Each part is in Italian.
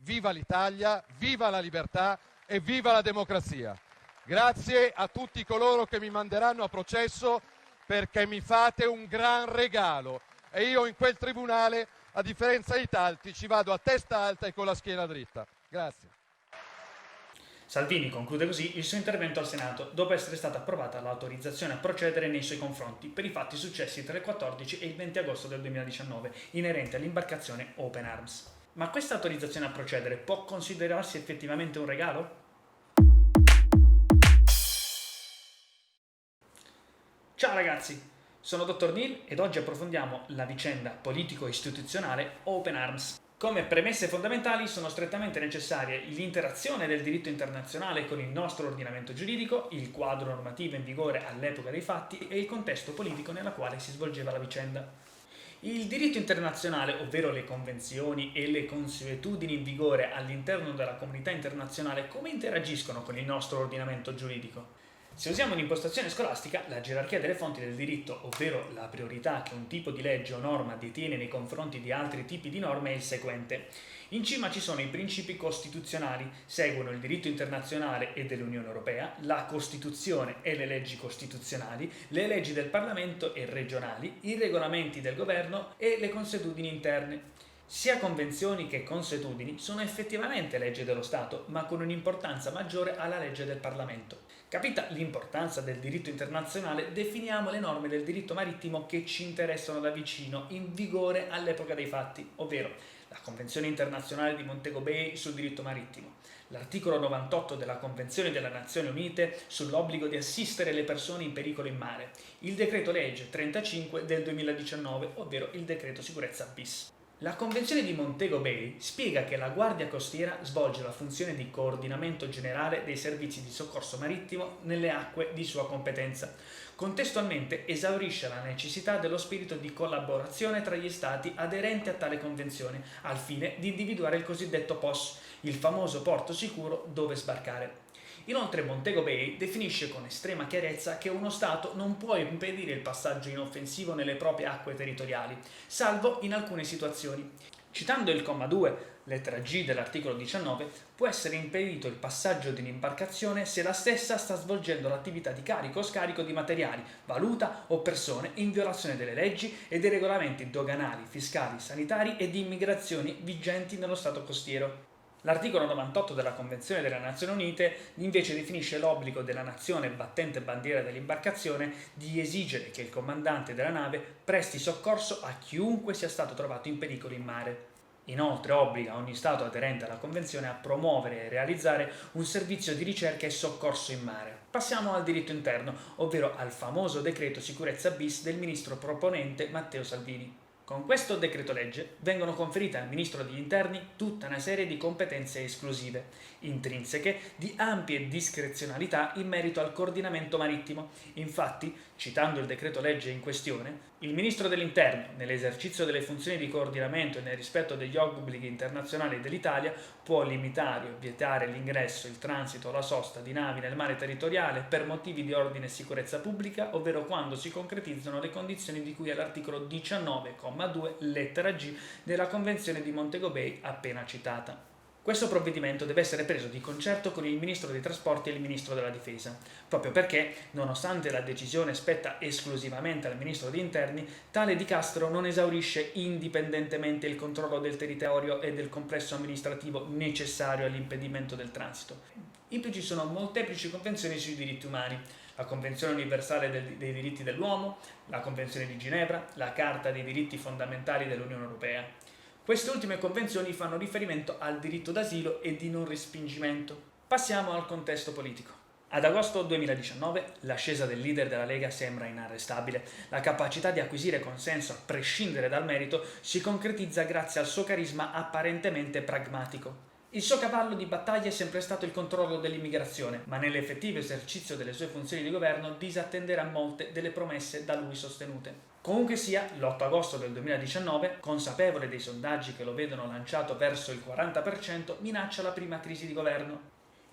viva l'Italia, viva la libertà e viva la democrazia. Grazie a tutti coloro che mi manderanno a processo, perché mi fate un gran regalo e io in quel tribunale, a differenza di tanti, ci vado a testa alta e con la schiena dritta. Grazie. Salvini conclude così il suo intervento al Senato, dopo essere stata approvata l'autorizzazione a procedere nei suoi confronti per i fatti successi tra il 14 e il 20 agosto del 2019, inerenti all'imbarcazione Open Arms. Ma questa autorizzazione a procedere può considerarsi effettivamente un regalo? Ciao ragazzi, sono Dr. Neil ed oggi approfondiamo la vicenda politico-istituzionale Open Arms. Come premesse fondamentali sono strettamente necessarie l'interazione del diritto internazionale con il nostro ordinamento giuridico, il quadro normativo in vigore all'epoca dei fatti e il contesto politico nella quale si svolgeva la vicenda. Il diritto internazionale, ovvero le convenzioni e le consuetudini in vigore all'interno della comunità internazionale, come interagiscono con il nostro ordinamento giuridico? Se usiamo un'impostazione scolastica, la gerarchia delle fonti del diritto, ovvero la priorità che un tipo di legge o norma detiene nei confronti di altri tipi di norme, è il seguente. In cima ci sono i principi costituzionali, seguono il diritto internazionale e dell'Unione Europea, la Costituzione e le leggi costituzionali, le leggi del Parlamento e regionali, i regolamenti del governo e le consuetudini interne. Sia convenzioni che consuetudini sono effettivamente legge dello Stato, ma con un'importanza maggiore alla legge del Parlamento. Capita l'importanza del diritto internazionale, definiamo le norme del diritto marittimo che ci interessano da vicino, in vigore all'epoca dei fatti, ovvero la Convenzione internazionale di Montego Bay sul diritto marittimo, l'articolo 98 della Convenzione delle Nazioni Unite sull'obbligo di assistere le persone in pericolo in mare, il decreto legge 35 del 2019, ovvero il decreto sicurezza bis. La Convenzione di Montego Bay spiega che la Guardia Costiera svolge la funzione di coordinamento generale dei servizi di soccorso marittimo nelle acque di sua competenza. Contestualmente esaurisce la necessità dello spirito di collaborazione tra gli Stati aderenti a tale convenzione, al fine di individuare il cosiddetto POS, il famoso porto sicuro dove sbarcare. Inoltre Montego Bay definisce con estrema chiarezza che uno Stato non può impedire il passaggio inoffensivo nelle proprie acque territoriali, salvo in alcune situazioni. Citando il comma 2, lettera G dell'articolo 19, può essere impedito il passaggio di un'imbarcazione se la stessa sta svolgendo l'attività di carico o scarico di materiali, valuta o persone in violazione delle leggi e dei regolamenti doganali, fiscali, sanitari e di immigrazione vigenti nello Stato costiero. L'articolo 98 della Convenzione delle Nazioni Unite invece definisce l'obbligo della nazione battente bandiera dell'imbarcazione di esigere che il comandante della nave presti soccorso a chiunque sia stato trovato in pericolo in mare. Inoltre obbliga ogni Stato aderente alla Convenzione a promuovere e realizzare un servizio di ricerca e soccorso in mare. Passiamo al diritto interno, ovvero al famoso decreto sicurezza bis del ministro proponente Matteo Salvini. Con questo decreto legge vengono conferite al Ministro degli Interni tutta una serie di competenze esclusive, intrinseche di ampie discrezionalità in merito al coordinamento marittimo. Infatti, citando il decreto legge in questione, il Ministro dell'Interno, nell'esercizio delle funzioni di coordinamento e nel rispetto degli obblighi internazionali dell'Italia, può limitare o vietare l'ingresso, il transito o la sosta di navi nel mare territoriale per motivi di ordine e sicurezza pubblica, ovvero quando si concretizzano le condizioni di cui all'articolo 19,2 lettera G della Convenzione di Montego Bay appena citata. Questo provvedimento deve essere preso di concerto con il Ministro dei Trasporti e il Ministro della Difesa, proprio perché, nonostante la decisione spetta esclusivamente al Ministro degli Interni, tale dicastero non esaurisce indipendentemente il controllo del territorio e del complesso amministrativo necessario all'impedimento del transito. In più ci sono molteplici convenzioni sui diritti umani, la Convenzione universale dei diritti dell'uomo, la Convenzione di Ginevra, la Carta dei diritti fondamentali dell'Unione Europea. Queste ultime convenzioni fanno riferimento al diritto d'asilo e di non respingimento. Passiamo al contesto politico. Ad agosto 2019 l'ascesa del leader della Lega sembra inarrestabile. La capacità di acquisire consenso a prescindere dal merito si concretizza grazie al suo carisma apparentemente pragmatico. Il suo cavallo di battaglia è sempre stato il controllo dell'immigrazione, ma nell'effettivo esercizio delle sue funzioni di governo disattenderà molte delle promesse da lui sostenute. Comunque sia, l'8 agosto del 2019, consapevole dei sondaggi che lo vedono lanciato verso il 40%, minaccia la prima crisi di governo.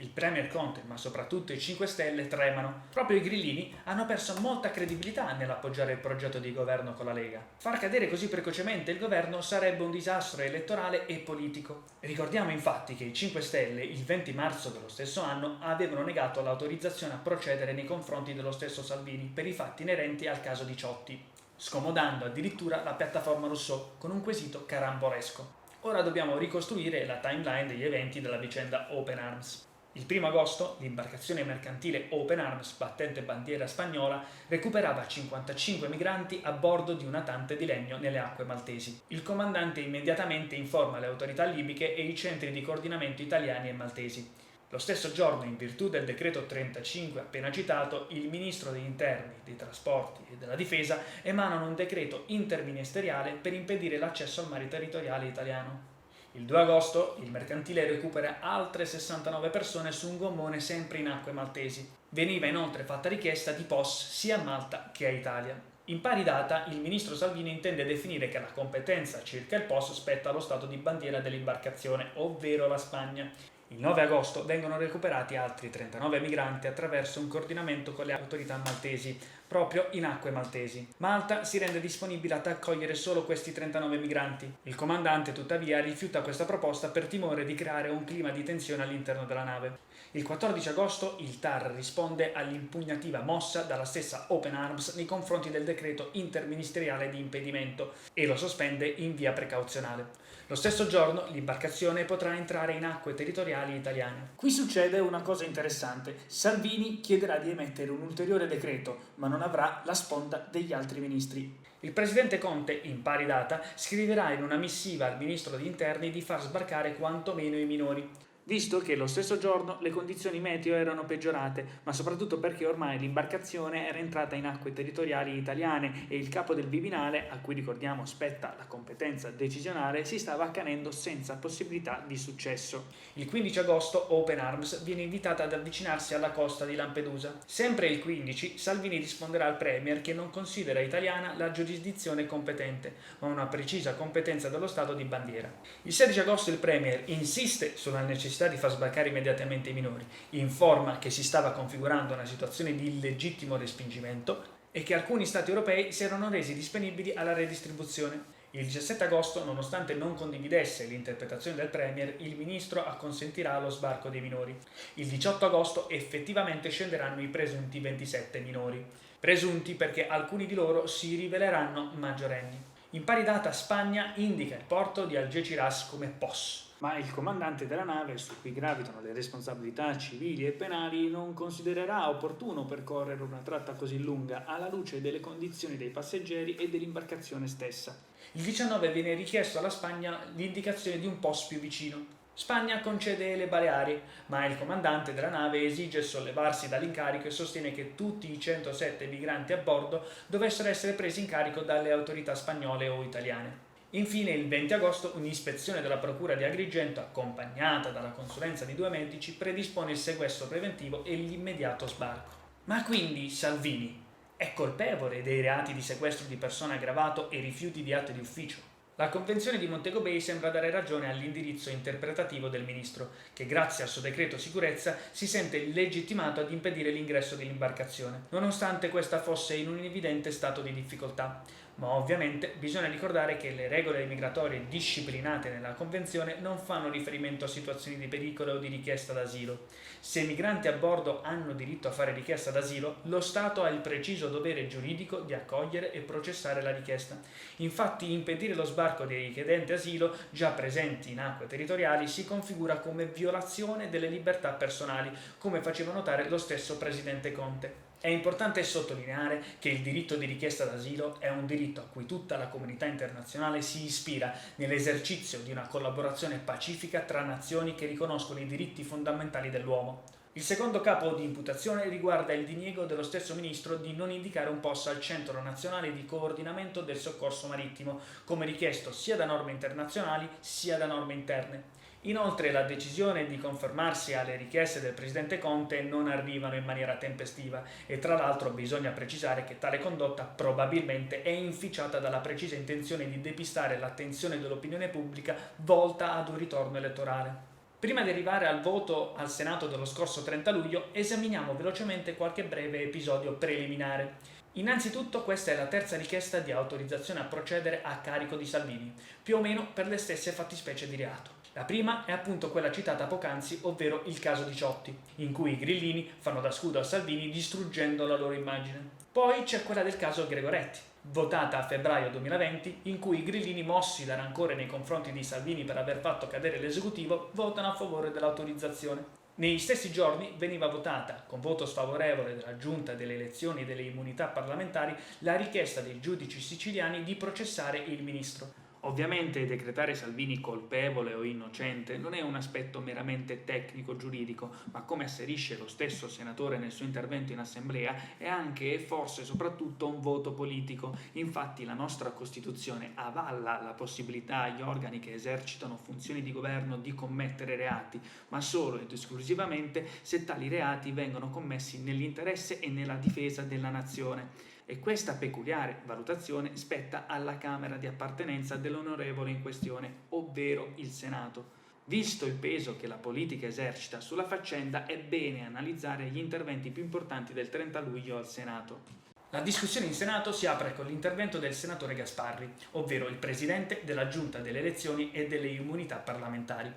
Il premier Conte, ma soprattutto i 5 Stelle, tremano. Proprio i grillini hanno perso molta credibilità nell'appoggiare il progetto di governo con la Lega. Far cadere così precocemente il governo sarebbe un disastro elettorale e politico. Ricordiamo infatti che i 5 Stelle, il 20 marzo dello stesso anno, avevano negato l'autorizzazione a procedere nei confronti dello stesso Salvini per i fatti inerenti al caso di Ciotti, scomodando addirittura la piattaforma Rousseau con un quesito carambolesco. Ora dobbiamo ricostruire la timeline degli eventi della vicenda Open Arms. Il 1 agosto l'imbarcazione mercantile Open Arms, battente bandiera spagnola, recuperava 55 migranti a bordo di un natante di legno nelle acque maltesi. Il comandante immediatamente informa le autorità libiche e i centri di coordinamento italiani e maltesi. Lo stesso giorno, in virtù del decreto 35 appena citato, il ministro degli interni, dei trasporti e della difesa emanano un decreto interministeriale per impedire l'accesso al mare territoriale italiano. Il 2 agosto il mercantile recupera altre 69 persone su un gommone sempre in acque maltesi. Veniva inoltre fatta richiesta di POS sia a Malta che a Italia. In pari data il ministro Salvini intende definire che la competenza circa il POS spetta allo stato di bandiera dell'imbarcazione, ovvero la Spagna. Il 9 agosto vengono recuperati altri 39 migranti attraverso un coordinamento con le autorità maltesi, proprio in acque maltesi. Malta si rende disponibile ad accogliere solo questi 39 migranti. Il comandante, tuttavia, rifiuta questa proposta per timore di creare un clima di tensione all'interno della nave. Il 14 agosto il TAR risponde all'impugnativa mossa dalla stessa Open Arms nei confronti del decreto interministeriale di impedimento e lo sospende in via precauzionale. Lo stesso giorno l'imbarcazione potrà entrare in acque territoriali italiane. Qui succede una cosa interessante. Salvini chiederà di emettere un ulteriore decreto, ma non avrà la sponda degli altri ministri. Il presidente Conte, in pari data, scriverà in una missiva al ministro degli interni di far sbarcare quantomeno i minori, visto che lo stesso giorno le condizioni meteo erano peggiorate, ma soprattutto perché ormai l'imbarcazione era entrata in acque territoriali italiane e il capo del Viminale, a cui ricordiamo spetta la competenza decisionale, si stava accanendo senza possibilità di successo. Il 15 agosto Open Arms viene invitata ad avvicinarsi alla costa di Lampedusa. Sempre il 15 Salvini risponderà al premier che non considera italiana la giurisdizione competente, ma una precisa competenza dello Stato di bandiera. Il 16 agosto il premier insiste sulla necessità di far sbarcare immediatamente i minori, informa che si stava configurando una situazione di illegittimo respingimento e che alcuni stati europei si erano resi disponibili alla redistribuzione. Il 17 agosto, nonostante non condividesse l'interpretazione del premier, il ministro acconsentirà allo sbarco dei minori. Il 18 agosto effettivamente scenderanno i presunti 27 minori, presunti perché alcuni di loro si riveleranno maggiorenni. In pari data Spagna indica il porto di Algeciras come POS, ma il comandante della nave, su cui gravitano le responsabilità civili e penali, non considererà opportuno percorrere una tratta così lunga alla luce delle condizioni dei passeggeri e dell'imbarcazione stessa. Il 19 viene richiesto alla Spagna l'indicazione di un POS più vicino. Spagna concede le Baleari, ma il comandante della nave esige sollevarsi dall'incarico e sostiene che tutti i 107 migranti a bordo dovessero essere presi in carico dalle autorità spagnole o italiane. Infine, il 20 agosto, un'ispezione della Procura di Agrigento, accompagnata dalla consulenza di 2 medici, predispone il sequestro preventivo e l'immediato sbarco. Ma quindi Salvini è colpevole dei reati di sequestro di persona aggravato e rifiuti di atti di ufficio? La Convenzione di Montego Bay sembra dare ragione all'indirizzo interpretativo del ministro, che grazie al suo decreto sicurezza si sente legittimato ad impedire l'ingresso dell'imbarcazione, nonostante questa fosse in un evidente stato di difficoltà. Ma ovviamente bisogna ricordare che le regole migratorie disciplinate nella Convenzione non fanno riferimento a situazioni di pericolo o di richiesta d'asilo. Se i migranti a bordo hanno diritto a fare richiesta d'asilo, lo Stato ha il preciso dovere giuridico di accogliere e processare la richiesta. Infatti, impedire lo sbarco dei richiedenti asilo già presenti in acque territoriali si configura come violazione delle libertà personali, come faceva notare lo stesso presidente Conte. È importante sottolineare che il diritto di richiesta d'asilo è un diritto a cui tutta la comunità internazionale si ispira nell'esercizio di una collaborazione pacifica tra nazioni che riconoscono i diritti fondamentali dell'uomo. Il secondo capo di imputazione riguarda il diniego dello stesso ministro di non indicare un POS al Centro Nazionale di Coordinamento del Soccorso Marittimo, come richiesto sia da norme internazionali sia da norme interne. Inoltre la decisione di conformarsi alle richieste del presidente Conte non arrivano in maniera tempestiva e tra l'altro bisogna precisare che tale condotta probabilmente è inficiata dalla precisa intenzione di depistare l'attenzione dell'opinione pubblica volta ad un ritorno elettorale. Prima di arrivare al voto al Senato dello scorso 30 luglio, esaminiamo velocemente qualche breve episodio preliminare. Innanzitutto questa è la terza richiesta di autorizzazione a procedere a carico di Salvini, più o meno per le stesse fattispecie di reato. La prima è appunto quella citata poc'anzi, ovvero il caso di Ciotti, in cui i grillini fanno da scudo a Salvini distruggendo la loro immagine. Poi c'è quella del caso Gregoretti, votata a febbraio 2020, in cui i grillini, mossi da rancore nei confronti di Salvini per aver fatto cadere l'esecutivo, votano a favore dell'autorizzazione. Negli stessi giorni veniva votata, con voto sfavorevole della Giunta delle elezioni e delle immunità parlamentari, la richiesta dei giudici siciliani di processare il ministro. Ovviamente decretare Salvini colpevole o innocente non è un aspetto meramente tecnico-giuridico, ma come asserisce lo stesso senatore nel suo intervento in assemblea, è anche e forse soprattutto un voto politico. Infatti la nostra Costituzione avalla la possibilità agli organi che esercitano funzioni di governo di commettere reati, ma solo ed esclusivamente se tali reati vengono commessi nell'interesse e nella difesa della nazione. E questa peculiare valutazione spetta alla Camera di appartenenza dell'onorevole in questione, ovvero il Senato. Visto il peso che la politica esercita sulla faccenda, è bene analizzare gli interventi più importanti del 30 luglio al Senato. La discussione in Senato si apre con l'intervento del senatore Gasparri, ovvero il presidente della Giunta delle elezioni e delle immunità parlamentari.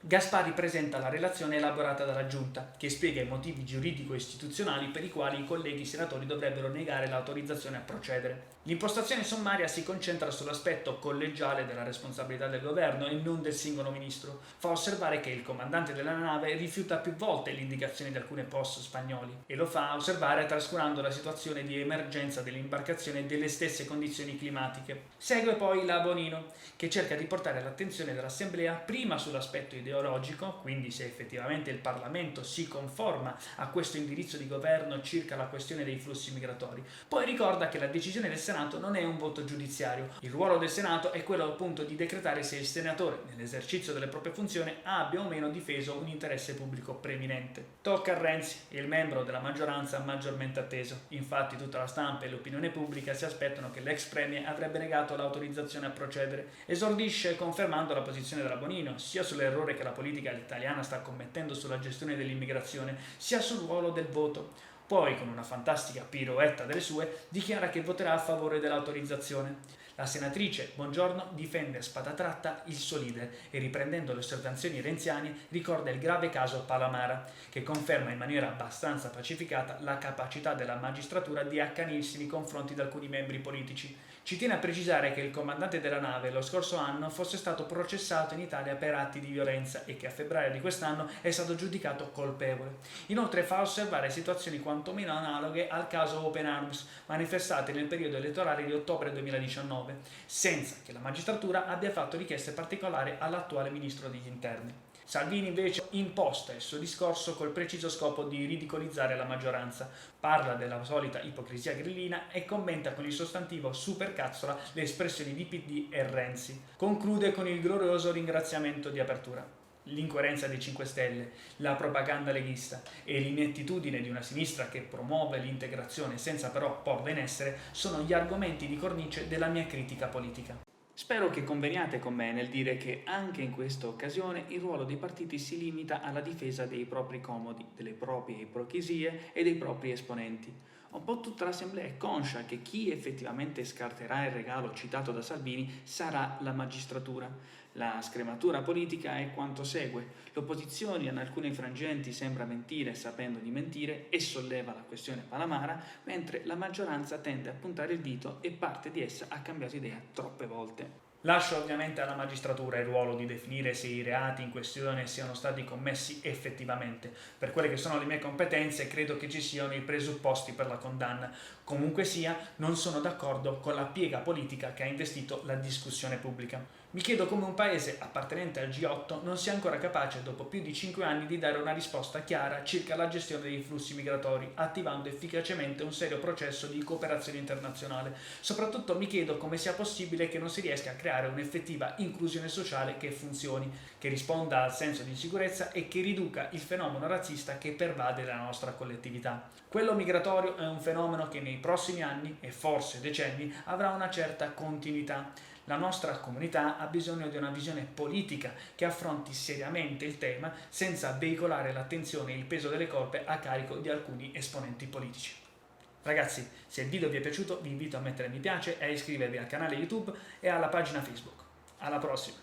Gasparri presenta la relazione elaborata dalla Giunta, che spiega i motivi giuridico-istituzionali per i quali i colleghi senatori dovrebbero negare l'autorizzazione a procedere. L'impostazione sommaria si concentra sull'aspetto collegiale della responsabilità del governo e non del singolo ministro. Fa osservare che il comandante della nave rifiuta più volte le indicazioni di alcune post spagnoli e lo fa osservare trascurando la situazione di emergenza dell'imbarcazione e delle stesse condizioni climatiche. Segue poi la Bonino, che cerca di portare l'attenzione dell'Assemblea prima sull'aspetto ideologico, quindi se effettivamente il Parlamento si conforma a questo indirizzo di governo circa la questione dei flussi migratori. Poi ricorda che la decisione del Senato non è un voto giudiziario. Il ruolo del Senato è quello appunto di decretare se il senatore, nell'esercizio delle proprie funzioni, abbia o meno difeso un interesse pubblico preminente. Tocca a Renzi, il membro della maggioranza maggiormente atteso. Infatti tutta la stampa e l'opinione pubblica si aspettano che l'ex premier avrebbe negato l'autorizzazione a procedere. Esordisce confermando la posizione della Bonino, sia sull'errore che la politica italiana sta commettendo sulla gestione dell'immigrazione, sia sul ruolo del voto. Poi, con una fantastica piroetta delle sue, dichiara che voterà a favore dell'autorizzazione. La senatrice Bongiorno difende a spada tratta il suo leader e, riprendendo le osservazioni renziane, ricorda il grave caso Palamara, che conferma in maniera abbastanza pacificata la capacità della magistratura di accanirsi nei confronti di alcuni membri politici. Ci tiene a precisare che il comandante della nave lo scorso anno fosse stato processato in Italia per atti di violenza e che a febbraio di quest'anno è stato giudicato colpevole. Inoltre fa osservare situazioni quantomeno analoghe al caso Open Arms, manifestate nel periodo elettorale di ottobre 2019, senza che la magistratura abbia fatto richieste particolari all'attuale ministro degli interni. Salvini invece imposta il suo discorso col preciso scopo di ridicolizzare la maggioranza, parla della solita ipocrisia grillina e commenta con il sostantivo supercazzola le espressioni di PD e Renzi. Conclude con il glorioso ringraziamento di apertura. L'incoerenza dei 5 Stelle, la propaganda leghista e l'inettitudine di una sinistra che promuove l'integrazione senza però porla in essere sono gli argomenti di cornice della mia critica politica. Spero che conveniate con me nel dire che anche in questa occasione il ruolo dei partiti si limita alla difesa dei propri comodi, delle proprie ipocrisie e dei propri esponenti. Un po' tutta l'Assemblea è conscia che chi effettivamente scarterà il regalo citato da Salvini sarà la magistratura. La scrematura politica è quanto segue. L'opposizione in alcuni frangenti sembra mentire sapendo di mentire e solleva la questione Palamara, mentre la maggioranza tende a puntare il dito e parte di essa ha cambiato idea troppe volte. Lascio ovviamente alla magistratura il ruolo di definire se i reati in questione siano stati commessi effettivamente. Per quelle che sono le mie competenze, credo che ci siano i presupposti per la condanna. Comunque sia, non sono d'accordo con la piega politica che ha investito la discussione pubblica. Mi chiedo come un paese appartenente al G8 non sia ancora capace, dopo più di 5 anni, di dare una risposta chiara circa la gestione dei flussi migratori, attivando efficacemente un serio processo di cooperazione internazionale. Soprattutto mi chiedo come sia possibile che non si riesca a creare un'effettiva inclusione sociale che funzioni, che risponda al senso di insicurezza e che riduca il fenomeno razzista che pervade la nostra collettività. Quello migratorio è un fenomeno che nei prossimi anni, e forse decenni, avrà una certa continuità. La nostra comunità ha bisogno di una visione politica che affronti seriamente il tema senza veicolare l'attenzione e il peso delle colpe a carico di alcuni esponenti politici. Ragazzi, se il video vi è piaciuto vi invito a mettere mi piace e a iscrivervi al canale YouTube e alla pagina Facebook. Alla prossima!